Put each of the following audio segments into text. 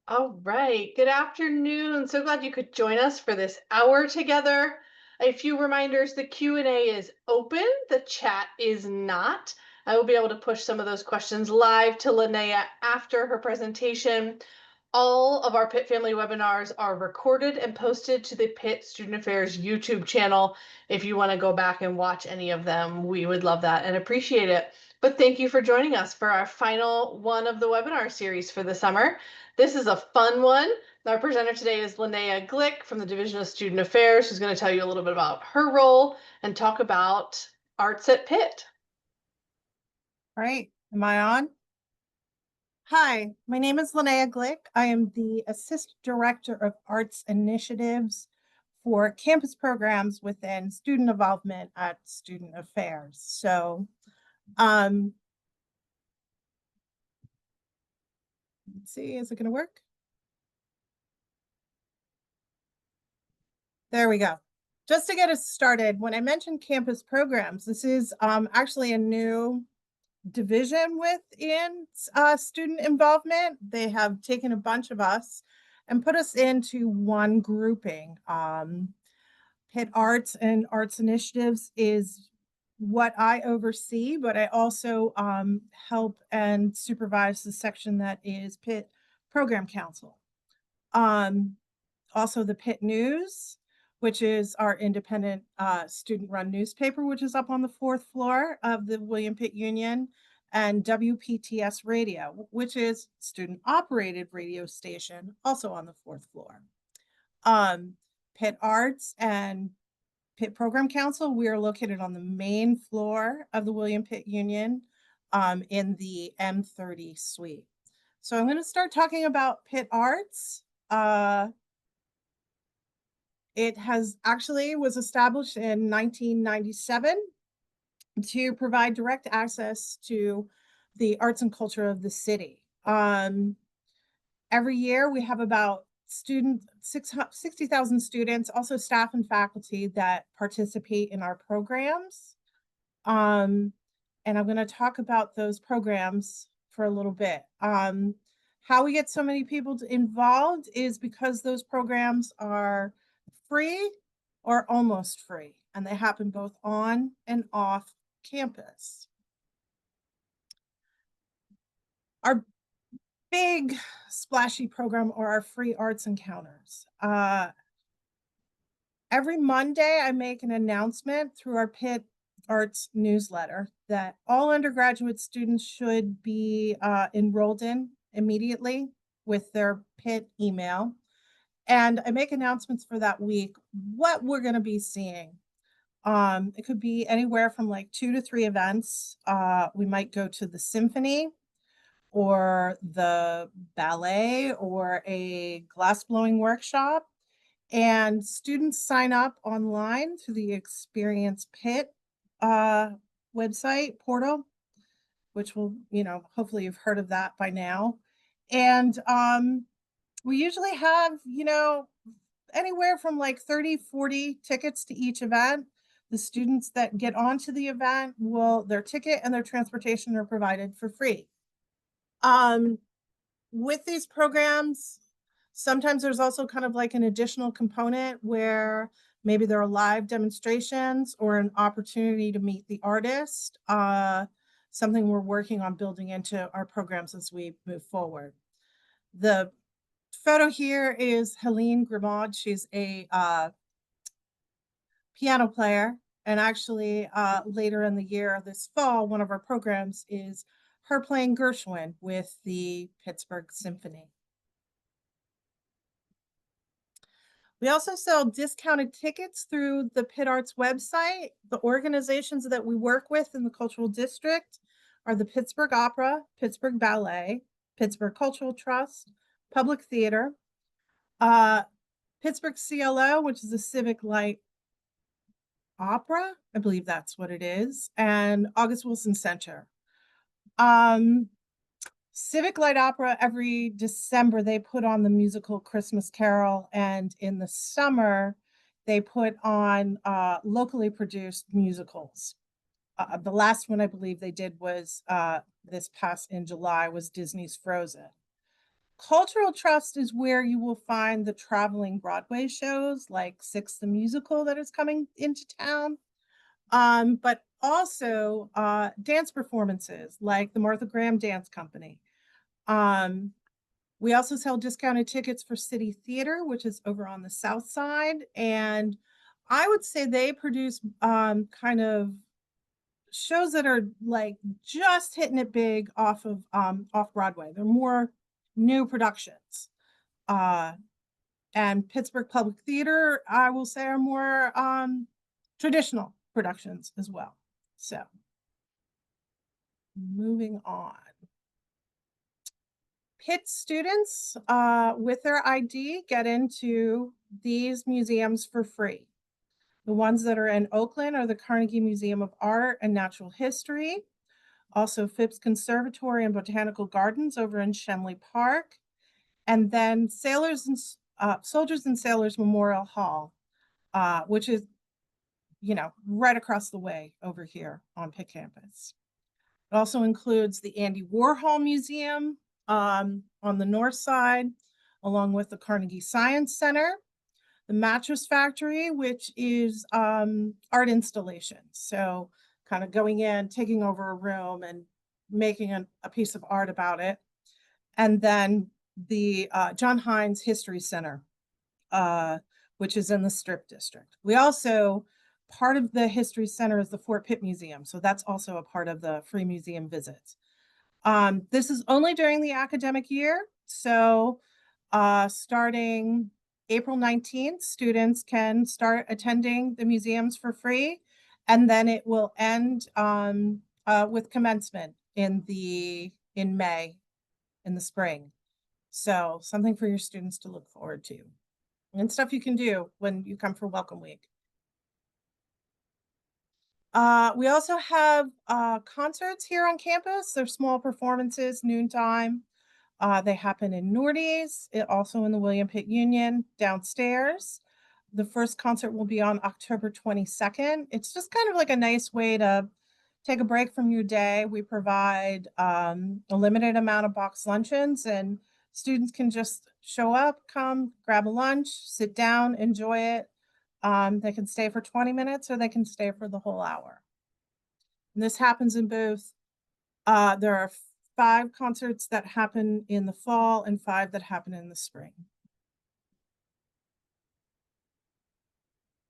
All right. Good afternoon. So glad you could join us for this hour together. A few reminders, the Q&A is open, the chat is not. I will be able to push some of those questions live to Linnea after her presentation. All of our Pitt Family webinars are recorded and posted to the Pitt Student Affairs YouTube channel. If you want to go back and watch any of them, we would love that and appreciate it. But thank you for joining us for our final one of the webinar series for the summer. This is a fun one. Our presenter today is Linnea Glick from the Division of Student Affairs, who's going to tell you a little bit about her role and talk about arts at Pitt. All right, am I on? Hi, my name is Linnea Glick. I am the Assistant Director of Arts Initiatives for campus programs within student involvement at Student Affairs. So, let's see, is it going to work? There we go. Just to get us started, when I mentioned campus programs, this is actually a new division within student involvement. They have taken a bunch of us and put us into one grouping. Pitt Arts and Arts Initiatives is what I oversee, but I also help and supervise the section that is Pitt Program Council. Also the Pitt News, which is our independent student-run newspaper, which is up on the 4th floor of the William Pitt Union, and WPTS Radio, which is student-operated radio station, also on the 4th floor. Pitt Arts and Pitt Program Council, we are located on the main floor of the William Pitt Union in the M30 suite. So I'm going to start talking about Pitt Arts. It was established in 1997 to provide direct access to the arts and culture of the city. Every year we have about 60,000 students, also staff and faculty that participate in our programs. And I'm going to talk about those programs for a little bit. How we get so many people involved is because those programs are free or almost free, and they happen both on and off campus. Our big splashy program are our free arts encounters. Every Monday, I make an announcement through our Pitt Arts newsletter that all undergraduate students should be enrolled in immediately with their Pitt email. And I make announcements for that week, what we're going to be seeing. It could be anywhere from like 2 to 3 events. We might go to the symphony or the ballet or a glass blowing workshop. And students sign up online through the Experience Pitt website portal, which will, hopefully you've heard of that by now. And we usually have, anywhere from like 30, 40 tickets to each event. The students that get onto the event their ticket and their transportation are provided for free. With these programs, sometimes there's also kind of like an additional component where maybe there are live demonstrations or an opportunity to meet the artist, something we're working on building into our programs as we move forward. The photo here is Helene Grimaud. She's a piano player. And actually, later in the year, this fall, one of our programs is her playing Gershwin with the Pittsburgh Symphony. We also sell discounted tickets through the Pitt Arts website. The organizations that we work with in the Cultural District are the Pittsburgh Opera, Pittsburgh Ballet, Pittsburgh Cultural Trust, Public Theater, Pittsburgh CLO, which is a Civic Light Opera, I believe that's what it is, and August Wilson Center. Civic Light Opera, every December, they put on the musical Christmas Carol, and in the summer, they put on locally produced musicals. The last one I believe they did was this past in July was Disney's Frozen. Cultural Trust is where you will find the traveling Broadway shows like Six the Musical that is coming into town. But also dance performances like the Martha Graham Dance Company. Um, we also sell discounted tickets for City Theater, which is over on the south side. And I would say they produce kind of shows that are like just hitting it big off Broadway. They're more new productions. Uh and Pittsburgh Public Theater, I will say, are more traditional productions as well. So moving on. Pitt students with their ID get into these museums for free. The ones that are in Oakland are the Carnegie Museum of Art and Natural History, also Phipps Conservatory and Botanical Gardens over in Schenley Park, and then Soldiers and Sailors Memorial Hall, which is, right across the way over here on Pitt campus. It also includes the Andy Warhol Museum on the north side, along with the Carnegie Science Center, the Mattress Factory, which is art installations. So kind of going in, taking over a room and making a piece of art about it. And then the John Hines History Center, which is in the Strip District. We also, part of the History Center is the Fort Pitt Museum. So that's also a part of the free museum visits. This is only during the academic year. So starting April 19th, students can start attending the museums for free. And then it will end with commencement in May, in the spring. So something for your students to look forward to and stuff you can do when you come for Welcome Week. We also have concerts here on campus. They're small performances, noontime. They happen in Nordy's, also in the William Pitt Union downstairs. The first concert will be on October 22nd. It's just kind of like a nice way to take a break from your day. We provide a limited amount of box luncheons, and students can just show up, come, grab a lunch, sit down, enjoy it. They can stay for 20 minutes or they can stay for the whole hour. And this happens in both. There are 5 concerts that happen in the fall and 5 that happen in the spring.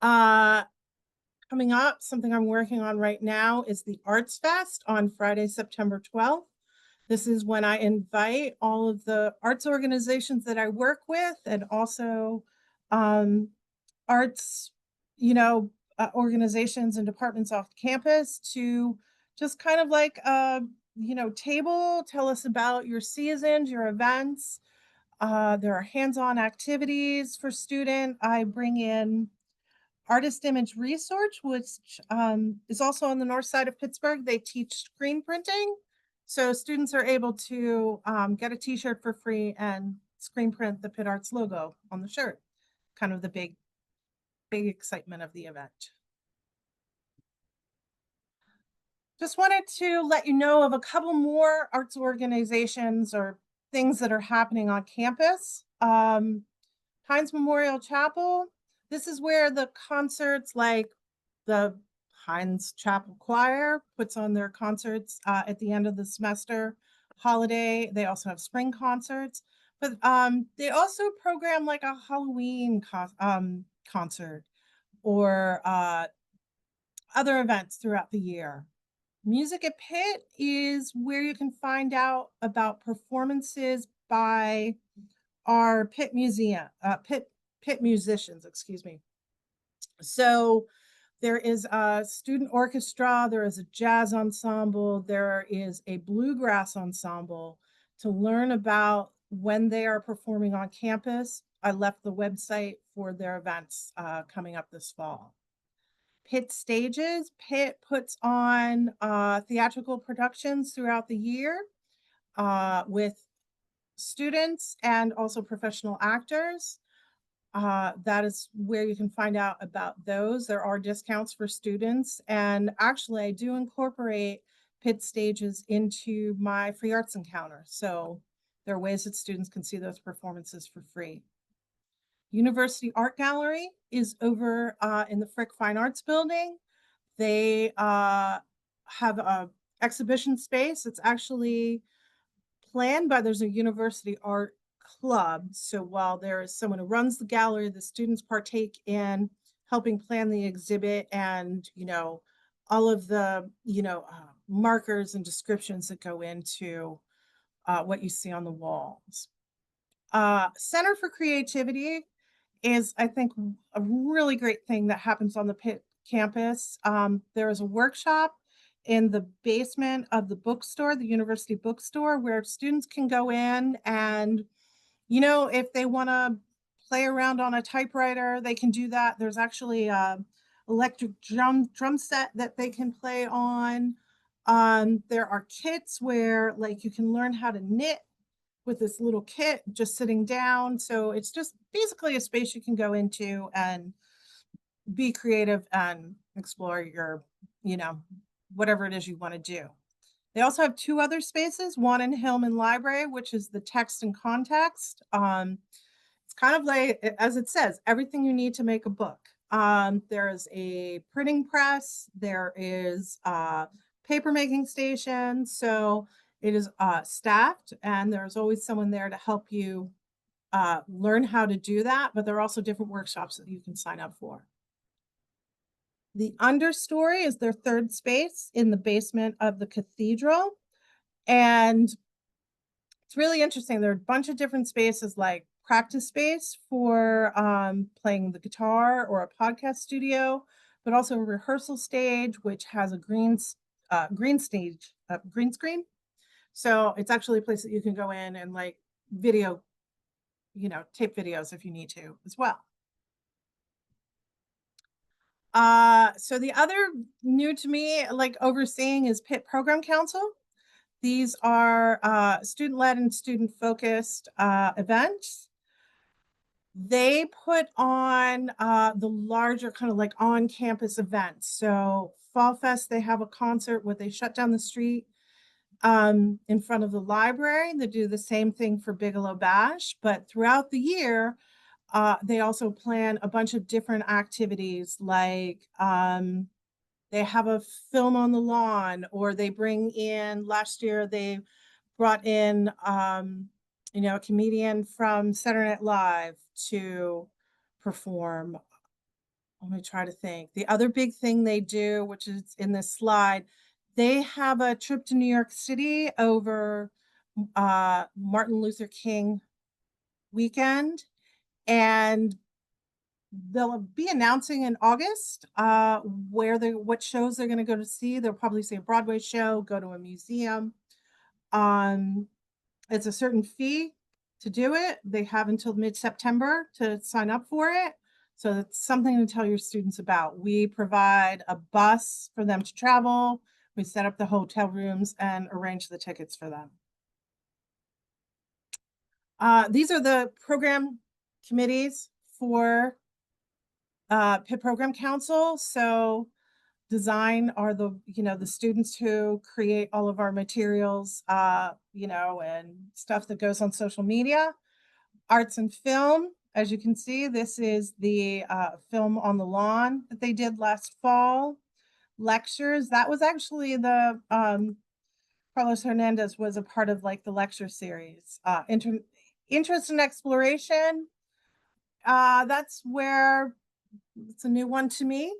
Coming up, something I'm working on right now is the Arts Fest on Friday, September 12th. This is when I invite all of the arts organizations that I work with and also arts, organizations and departments off campus to just kind of like table, tell us about your seasons, your events. There are hands-on activities for student. I bring in Artist Image Research, which is also on the north side of Pittsburgh. They teach screen printing. So students are able to get a t-shirt for free and screen print the Pitt Arts logo on the shirt. Kind of the big excitement of the event. Just wanted to let you know of a couple more arts organizations or things that are happening on campus. Hines Memorial Chapel. This is where the concerts like the Hines Chapel Choir puts on their concerts at the end of the semester holiday. They also have spring concerts, but they also program like a Halloween concert or other events throughout the year. Music at Pitt is where you can find out about performances by our Pitt Museum, Pitt musicians, excuse me. So there is a student orchestra, there is a jazz ensemble, there is a bluegrass ensemble to learn about when they are performing on campus. I left the website for their events coming up this fall. Pitt Stages, Pitt puts on theatrical productions throughout the year with students and also professional actors. That is where you can find out about those. There are discounts for students. And actually, I do incorporate Pitt Stages into my free arts encounter. So There are ways that students can see those performances for free. University Art Gallery is over in the Frick Fine Arts Building. They have a exhibition space. It's actually planned by, there's a university art club. So while there is someone who runs the gallery, the students partake in helping plan the exhibit and, all of the, markers and descriptions that go into what you see on the walls. Center for Creativity is, I think, a really great thing that happens on the Pitt campus. There is a workshop in the basement of the bookstore, the university bookstore, where students can go in and, if they want to play around on a typewriter, they can do that. There's actually a electric drum set that they can play on. There are kits where like you can learn how to knit with this little kit just sitting down. So it's just basically a space you can go into and be creative and explore your, you know, whatever it is you want to do. They also have two other spaces, one in Hillman Library, which is the text and context. It's kind of like, as it says, everything you need to make a book. There's a printing press, there is a paper making station. So it is staffed, and there's always someone there to help you learn how to do that. But there are also different workshops that you can sign up for. The understory is their third space in the basement of the cathedral. And it's really interesting. There are a bunch of different spaces, like practice space for playing the guitar, or a podcast studio, but also a rehearsal stage, which has a green stage, green screen. So it's actually a place that you can go in and like video, tape videos if you need to as well. So the other new to me, like overseeing, is Pitt Program Council. These are student-led and student-focused events. They put on the larger kind of like on-campus events. So Fall Fest, they have a concert where they shut down the street in front of the library. They do the same thing for Bigelow Bash, but throughout the year, they also plan a bunch of different activities, like they have a film on the lawn, or they bring in, last year they brought in a comedian from Saturday Night Live to perform. Let me try to think. The other big thing they do, which is in this slide, they have a trip to New York City over Martin Luther King weekend, and they'll be announcing in August what shows they're going to go to see. They'll probably see a Broadway show, go to a museum. It's a certain fee to do it. They have until mid-September to sign up for it. So that's something to tell your students about. We provide a bus for them to travel. We set up the hotel rooms and arrange the tickets for them. These are the program committees for Pitt Program Council. So design are the students who create all of our materials, and stuff that goes on social media. Arts and film, as you can see, this is the film on the lawn that they did last fall. Lectures, that was actually the Carlos Hernandez was a part of like the lecture series. Interest and exploration, that's where it's a new one to me.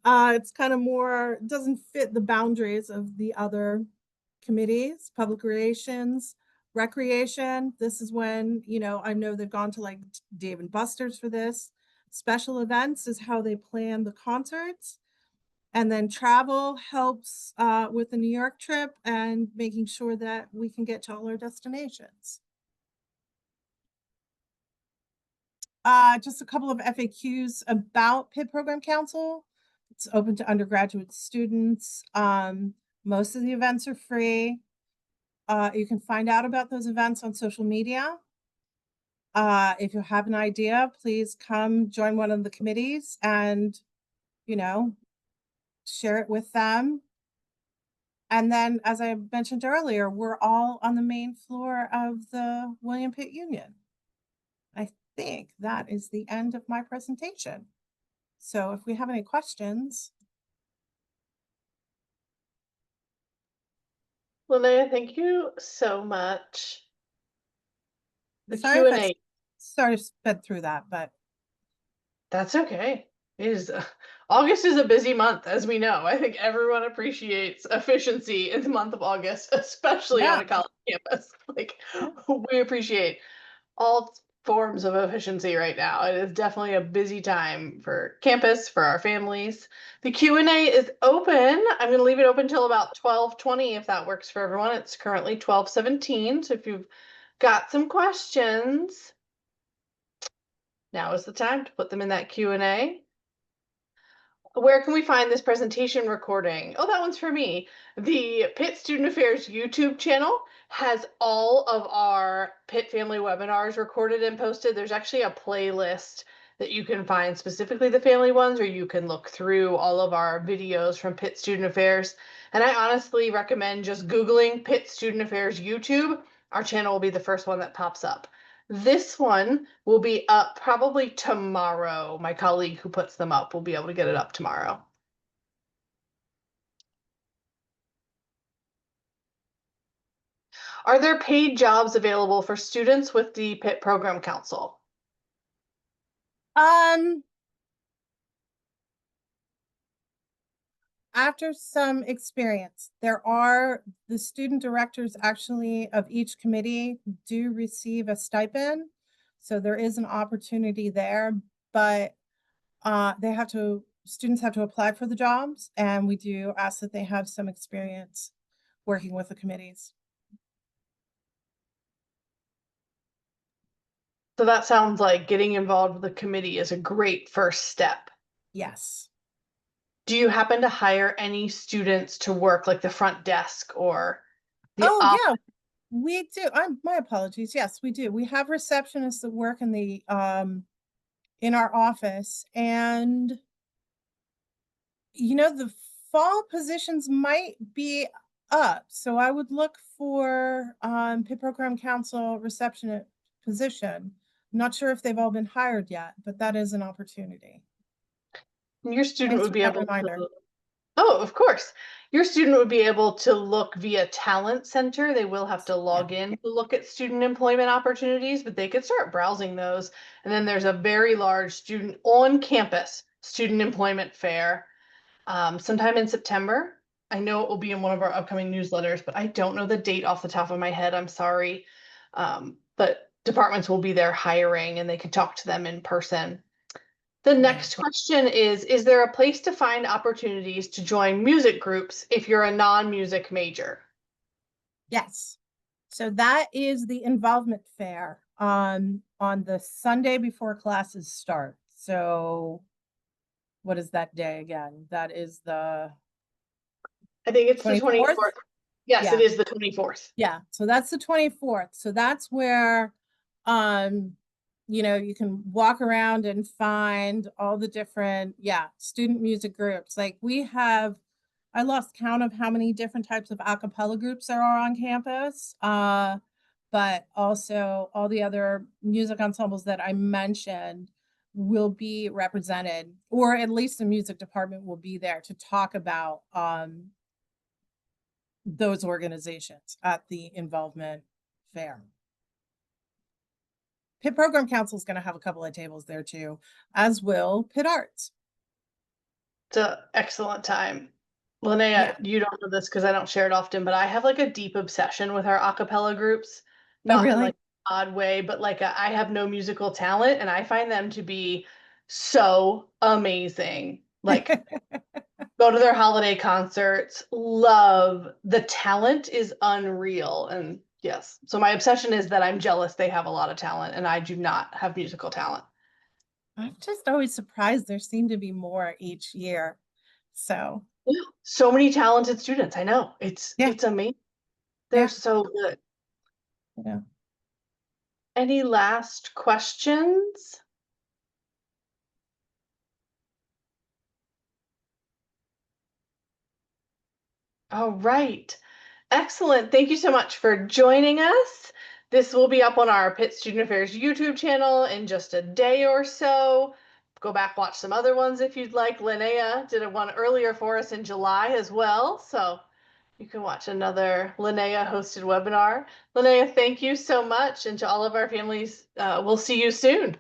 It's kind of more, doesn't fit the boundaries of the other committees. Public relations, recreation. This is when, I know they've gone to like Dave and Buster's for this. Special events is how they plan the concerts. And then travel helps with the New York trip and making sure that we can get to all our destinations. Just a couple of FAQs about Pitt Program Council. It's open to undergraduate students. Most of the events are free. You can find out about those events on social media. If you have an idea, please come join one of the committees and, share it with them. And then, as I mentioned earlier, we're all on the main floor of the William Pitt Union. I think that is the end of my presentation. So if we have any questions. Linnea, thank you so much. The Sorry if I Q&A, sort of sped through that, but that's okay. It is August is a busy month, as we know. I think everyone appreciates efficiency in the month of August, especially on yeah. a college campus. Like Yeah. we appreciate all forms of efficiency right now. It is definitely a busy time for campus, for our families. The Q&A is open. I'm going to leave it open until about 12:20 if that works for everyone. It's currently 12:17, so if you've got some questions, now is the time to put them in that Q&A. Where can we find this presentation recording? Oh, that one's for me. The Pitt Student Affairs YouTube channel has all of our Pitt family webinars recorded and posted. There's actually a playlist that you can find, specifically the family ones, or you can look through all of our videos from Pitt Student Affairs. And I honestly recommend just Googling Pitt Student Affairs YouTube. Our channel will be the first one that pops up. This one will be up probably tomorrow. My colleague who puts them up will be able to get it up tomorrow. Are there paid jobs available for students with the Pitt Program Council? Um, After some experience, the student directors actually of each committee do receive a stipend. So there is an opportunity there, but students have to apply for the jobs, and we do ask that they have some experience working with the committees. So that sounds like getting involved with the committee is a great first step. Yes. Do you happen to hire any students to work like the front desk or the Oh, office? yeah, we do. My apologies. Yes, we do. We have receptionists that work in our office, and the fall positions might be up. So I would look for Pitt Program Council receptionist position. I'm not sure if they've all been hired yet, but that is an opportunity. Your student Thanks would for be that able reminder. to. Oh, of course. Your student would be able to look via Talent Center. They will have to Yeah. log in to look at student employment opportunities, but they could start browsing those. And then there's a very large student on campus student employment fair sometime in September. I know it will be in one of our upcoming newsletters, but I don't know the date off the top of my head. I'm sorry. But departments will be there hiring and they can talk to them in person. The Yeah. next question is there a place to find opportunities to join music groups if you're a non-music major? Yes. So that is the involvement fair on the Sunday before classes start. So what is that day again? That is the I think it's the 24th. 24th. Yes, it Yeah. is the 24th. Yeah. So that's the 24th. So that's where um you can walk around and find all the different, student music groups. Like I lost count of how many different types of a cappella groups there are on campus. But also all the other music ensembles that I mentioned will be represented, or at least the music department will be there to talk about those organizations at the involvement fair. Pitt Program Council is going to have a couple of tables there too, as will Pitt Arts. It's an excellent time. Yeah. Linnea, you don't know this because I don't share it often, but I have like a deep obsession with our a cappella groups. Oh, Not in like really? an odd way, but like I have no musical talent and I find them to be so amazing. Like go to their holiday concerts, love the talent is unreal. And yes, so my obsession is that I'm jealous they have a lot of talent and I do not have musical talent. I'm just always surprised there seem to be more each year. So, Yeah, so many talented students. I know. It's yeah, it's amazing. They're yeah, so good. yeah. Any last questions? All right. Excellent. Thank you so much for joining us. This will be up on our Pitt Student Affairs YouTube channel in just a day or so. Go back, watch some other ones if you'd like. Linnea did a one earlier for us in July as well. So you can watch another Linnea hosted webinar. Linnea, thank you so much. And to all of our families, we'll see you soon.